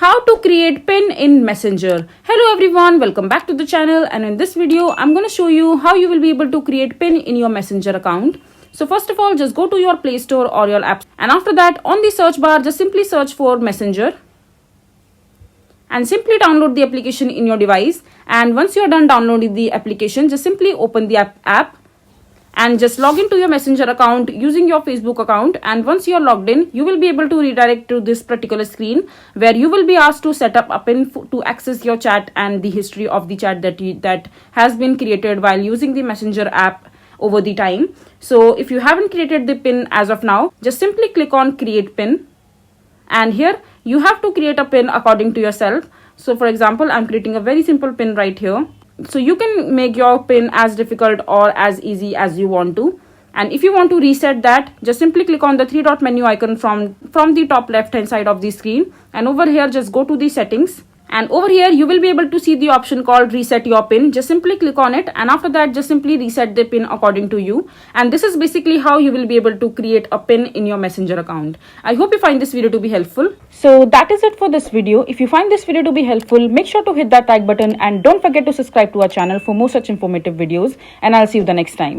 How to create pin in Messenger. Hello everyone, welcome back to the channel, and in this video I'm going to show you how you will be able to create pin in your Messenger account. So first of all, just go to your Play Store or your apps, and after that on the search bar just simply search for Messenger and simply download the application in your device. And once you are done downloading the application, just simply open the app and just log into your Messenger account using your Facebook account. And once you are logged in, you will be able to redirect to this particular screen where you will be asked to set up a pin to access your chat and the history of the chat that has been created while using the Messenger app over the time. So if you haven't created the pin as of now, just simply click on create pin, and here you have to create a pin according to yourself. So for example, I'm creating a very simple pin right here. So you can make your pin as difficult or as easy as you want to. And if you want to reset that, just simply click on the three dot menu icon from the top left hand side of the screen, and over here just go to the settings, and over here you will be able to see the option called reset your pin. Just simply click on it, and after that just simply reset the pin according to you. And this is basically how you will be able to create a pin in your Messenger account. I hope you find this video to be helpful. So that is it for this video. If you find this video to be helpful, make sure to hit that like button and don't forget to subscribe to our channel for more such informative videos, and I'll see you the next time.